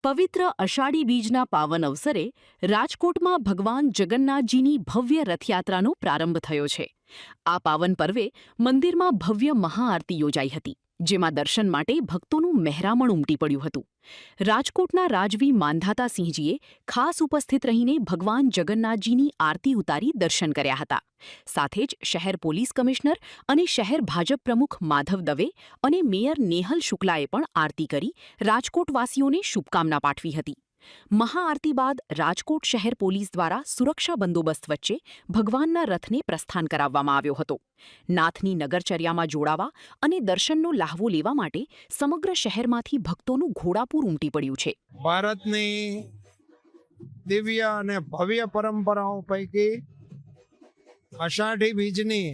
પવિત્ર અષાઢી બીજના પાવન અવસરે રાજકોટમાં ભગવાન જગન્નાથજીની ભવ્ય રથયાત્રાનો પ્રારંભ થયો છે. આ પાવન પર્વે મંદિરમાં ભવ્ય મહાઆરતી યોજાઈ હતી, જેમાં દર્શન માટે ભક્તોનું મહેરામણ ઉમટી પડ્યું હતું. રાજકોટના રાજવી માંધાતાસિંહજીએ ખાસ ઉપસ્થિત રહીને ભગવાન જગન્નાથજીની આરતી ઉતારી દર્શન કર્યા હતા. સાથે જ શહેર પોલીસ કમિશનર અને શહેર ભાજપ પ્રમુખ માધવ દવે અને મેયર નેહલ શુક્લાએ પણ આરતી કરી રાજકોટવાસીઓને શુભકામના પાઠવી હતી. મહાઆરતી બાદ રાજકોટ શહેર પોલીસ દ્વારા સુરક્ષા બંદોબસ્ત વચ્ચે ભગવાનના રથને પ્રસ્થાન કરાવવામાં આવ્યો હતો. નાથની નગરચર્યામાં જોડાવા અને દર્શનનો લાહવો લેવા માટે સમગ્ર શહેરમાંથી ભક્તોનું ઘોડાપૂર ઉમટી પડ્યું છે. ભારતની દિવ્ય અને ભવ્ય પરંપરાઓ પૈકી અષાઢી બીજની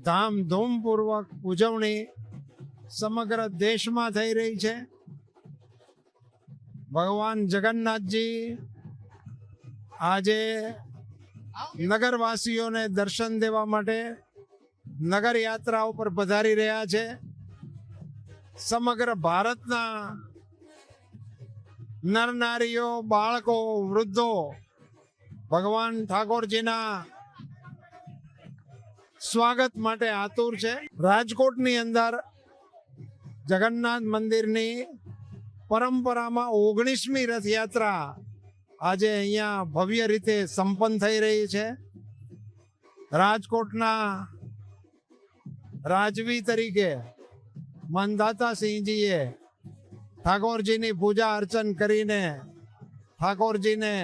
ધામધૂમપૂર્વક ઉજવણી સમગ્ર દેશમાં થઈ રહી છે. ભગવાન જગન્નાથજી આજે નગરવાસીઓને દર્શન દેવા માટે નગર યાત્રા ઉપર પધારી રહ્યા છે. સમગ્ર ભારતના નરનારીઓ, બાળકો, વૃદ્ધો ભગવાન ઠાકોરજીના સ્વાગત માટે આતુર છે. રાજકોટની અંદર જગન્નાથ મંદિરની પરંપરામાં 19મી રથયાત્રા આજે અહીંયા ભવ્ય રીતે સંપન્ન થઈ રહી છે. રાજકોટના રાજવી તરીકે માંધાતાસિંહજીએ ઠાકોરજીની પૂજા અર્ચન કરીને ઠાકોરજીને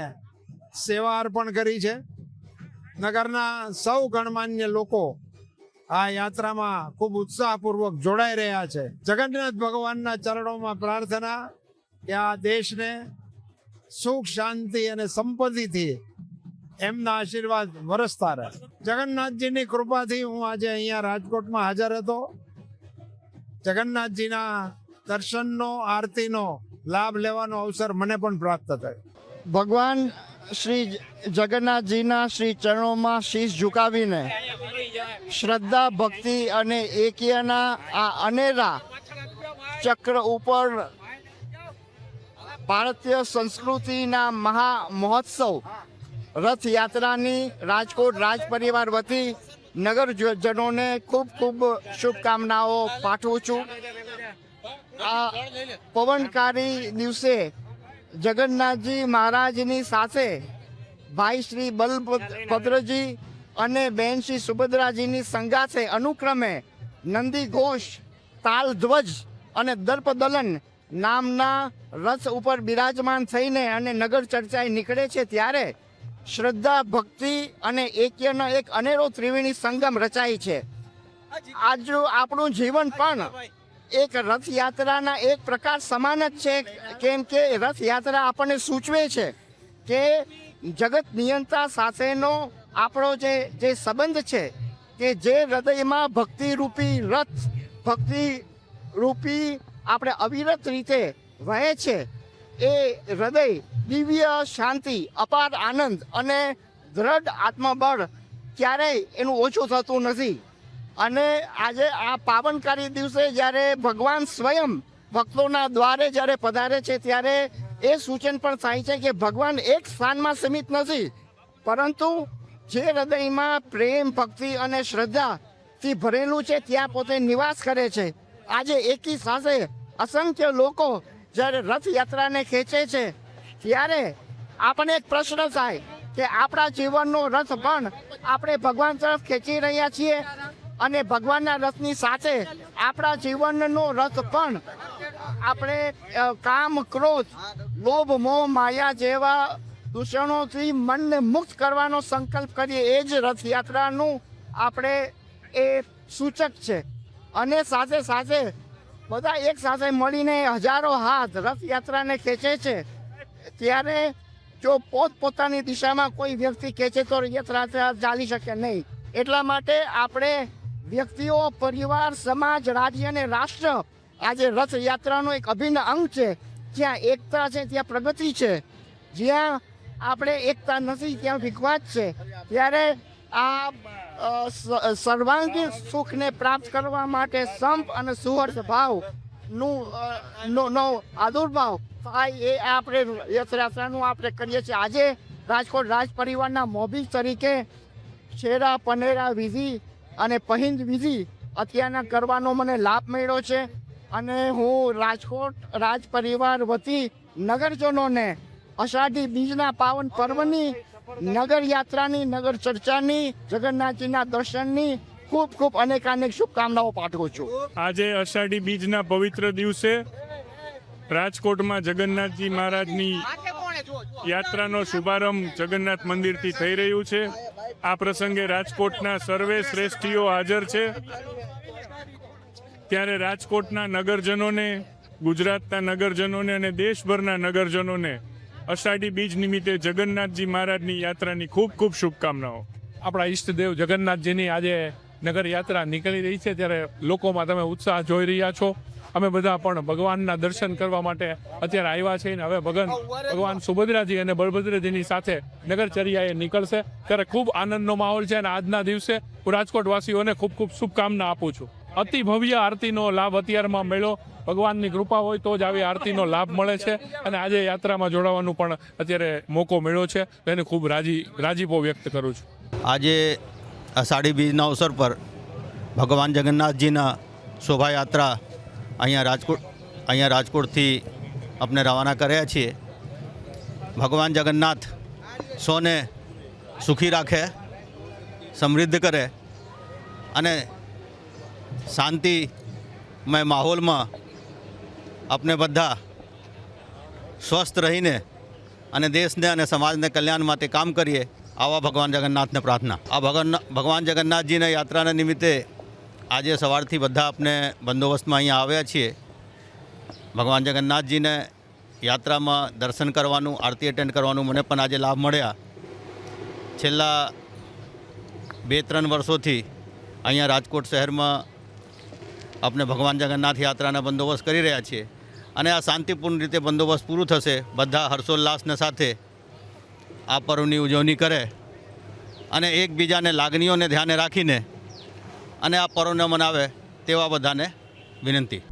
સેવા અર્પણ કરી છે. નગરના સૌ ગણમાન્ય લોકો આ યાત્રામાં ખૂબ ઉત્સાહપૂર્વક જોડાઈ રહ્યા છે. જગન્નાથ ભગવાનના ચરણોમાં પ્રાર્થના કે આ દેશને સુખ, શાંતિ અને સંપત્તિથી એમના આશીર્વાદ વરસતા રહે. જગન્નાથજીની કૃપાથી હું આજે અહીંયા રાજકોટમાં હાજર હતો. જગન્નાથજીના દર્શનનો, આરતીનો લાભ લેવાનો અવસર મને પણ પ્રાપ્ત થયો. ભગવાન શ્રી જગન્નાથજીના શ્રી ચરણોમાં શીશ ઝુકાવીને શ્રદ્ધા, ભક્તિ અને એક્યના આ અનેરા ચક્ર ઉપર ભારતીય સંસ્કૃતિના મહા મહોત્સવ રથયાત્રાની રાજકોટ રાજ પરિવાર વતી નગરજનોને ખૂબ ખૂબ શુભકામનાઓ પાઠવું છું. આ પવનકારી દિવસે જગન્નાથજી મહારાજની સાથે ભાઈ શ્રી બલભદ્રજી અને બહેન શ્રી સુભદ્રાજીની સંગાથે અનુક્રમે નંદી ઘોષ, તાલ ધ્વજ અને દર્પદલન નામના રથ ઉપર બિરાજમાન થઈને અને નગર ચર્ચાએ નીકળે છે. ત્યારે શ્રદ્ધા, ભક્તિ અને એક્યનો એક અનેરો ત્રિવેણી સંગમ રચાય છે. આજ આપણું જીવન પણ એક રથયાત્રાના એક પ્રકાર સમાન જ છે. કેમ કે રથયાત્રા આપણને સૂચવે છે કે જગત નિયંતા સાથેનો આપણો જે સંબંધ છે, કે જે હૃદયમાં ભક્તિરૂપી રથ, ભક્તિરૂપી આપણે અવિરત રીતે વહે છે, એ હૃદય દિવ્ય શાંતિ, અપાર આનંદ અને દ્રઢ આત્મબળ ક્યારેય એનું ઓછું થતું નથી. અને આજે આ પાવનકારી દિવસે જ્યારે ભગવાન સ્વયં ભક્તોના દ્વારે જ્યારે પધારે છે, ત્યારે એ સૂચન પણ થાય છે કે ભગવાન એક સ્થાનમાં સીમિત નથી, પરંતુ જે હૃદયમાં પ્રેમ, ભક્તિ અને શ્રદ્ધાથી ભરેલું છે ત્યાં પોતે નિવાસ કરે છે. આજે એકી સાથે અસંખ્ય લોકો જ્યારે રથયાત્રાને ખેંચે છે, ત્યારે આપણને એક પ્રશ્ન થાય કે આપણા જીવનનો રથ પણ આપણે ભગવાન તરફ ખેંચી રહ્યા છીએ, અને ભગવાનના રથની સાથે આપણા જીવનનો રથ પણ આપણે કામ, ક્રોધ, લોભ, મોહ, માયા જેવા દૂષણોથી મનને મુક્ત કરવાનો સંકલ્પ કરીએ. એ જ રથયાત્રાનું આપણે એ સૂચક છે. અને સાથે સાથે બધા એક સાથે મળીને હજારો હાથ રથયાત્રાને ખેંચે છે. ત્યારે જો પોતપોતાની દિશામાં કોઈ વ્યક્તિ ખેંચે તો રથયાત્રા ચાલી શકે નહીં. એટલા માટે આપણે વ્યક્તિઓ, પરિવાર, સમાજ, રાજ્ય અને રાષ્ટ્ર આજે રથયાત્રાનો એક અભિન્ન અંગ છે. જ્યાં એકતા છે ત્યાં પ્રગતિ છે, જ્યાં આપણે એકતા નથી ત્યાં વિખવાદ છે. ત્યારે આ સર્વાંગી સુખને પ્રાપ્ત કરવા માટે સંપ અને સુહર્ષ ભાવ નો આદુર્ભાવ થાય એ આપણે રથયાત્રાનું આપણે કરીએ છીએ. આજે રાજકોટ રાજ પરિવારના મોભી તરીકે શેરા પનેરા વિધિ અને પહિંદ વિધિ અત્યારના કરવાનો મને લાભ મળ્યો છે અને હું રાજકોટ રાજ પરિવાર વતી નગરજનોને અષાઢી બીજના પાવન પર્વની નગર યાત્રાની નગર ચર્ચાની જગન્નાથજીના દર્શનની ખૂબ ખૂબ અનેકાનેક શુભકામનાઓ પાઠવું છું. આજે અષાઢી બીજના પવિત્ર દિવસે રાજકોટમાં જગન્નાથજી મહારાજની યાત્રાનો શુભારંભ જગન્નાથ મંદિરથી થઈ રહ્યું છે. આ પ્રસંગે રાજકોટના સર્વે શ્રેષ્ઠીઓ હાજર છે. ત્યારે રાજકોટના નગરજનોને, ગુજરાતના નગરજનોને અને દેશભરના નગરજનોને અષાઢી બીજ નિમિત્તે જગન્નાથજી મહારાજની યાત્રાની ખૂબ ખૂબ શુભકામનાઓ. આપણા ઈષ્ટદેવ જગન્નાથજીની આજે નગર યાત્રા નીકળી રહી છે ત્યારે લોકોમાં તમે ઉત્સાહ જોઈ રહ્યા છો. અમે બધા પણ ભગવાનના દર્શન કરવા માટે અત્યારે આવ્યા છીએ. હવે ભગવાન સુભદ્રાજી અને બળભદ્રજીની સાથે નગરચર્યાએ નીકળશે ત્યારે ખૂબ આનંદનો માહોલ છે અને આજના દિવસે હું રાજકોટવાસીઓને ખૂબ ખૂબ શુભકામના આપું છું. અતિ ભવ્ય આરતીનો લાભ અત્યારમાં મળ્યો. ભગવાનની કૃપા હોય તો જ આવી આરતીનો લાભ મળે છે અને આજે યાત્રામાં જોડાવાનો પણ અત્યારે મોકો મળ્યો છે. એને ખૂબ રાજીપો વ્યક્ત કરું છું. આજે અષાઢી બીજના અવસર પર ભગવાન જગન્નાથજીના શોભાયાત્રા અહીંયા રાજકોટથી આપણે રવાના કર્યા છીએ. ભગવાન જગન્નાથ સૌને સુખી રાખે, સમૃદ્ધ કરે અને શાંતિમય માહોલમાં આપણે બધા સ્વસ્થ રહીને અને દેશને અને સમાજને કલ્યાણ માટે કામ કરીએ. આવા ભગવાન જગન્નાથને પ્રાર્થના. આ ભગવાન જગન્નાથજીના યાત્રાના નિમિત્તે આજે સવારથી બધા આપણે બંદોબસ્તમાં અહીંયા આવ્યા છીએ. ભગવાન જગન્નાથજીને યાત્રામાં દર્શન કરવાનું, આરતી એટેન્ડ કરવાનું મને પણ આજે લાભ મળ્યા. છેલ્લા 2-3 વર્ષોથી અહીંયા રાજકોટ શહેરમાં આપણે ભગવાન જગન્નાથ યાત્રાના બંદોબસ્ત કરી રહ્યા છીએ અને આ શાંતિપૂર્ણ રીતે બંદોબસ્ત પૂરું થશે. બધા હર્ષોલ્લાસને સાથે આ પર્વની ઉજવણી કરે અને એકબીજાને લાગણીઓને ધ્યાને રાખીને અને આ પર્વને મનાવે તેવા બધાને વિનંતી.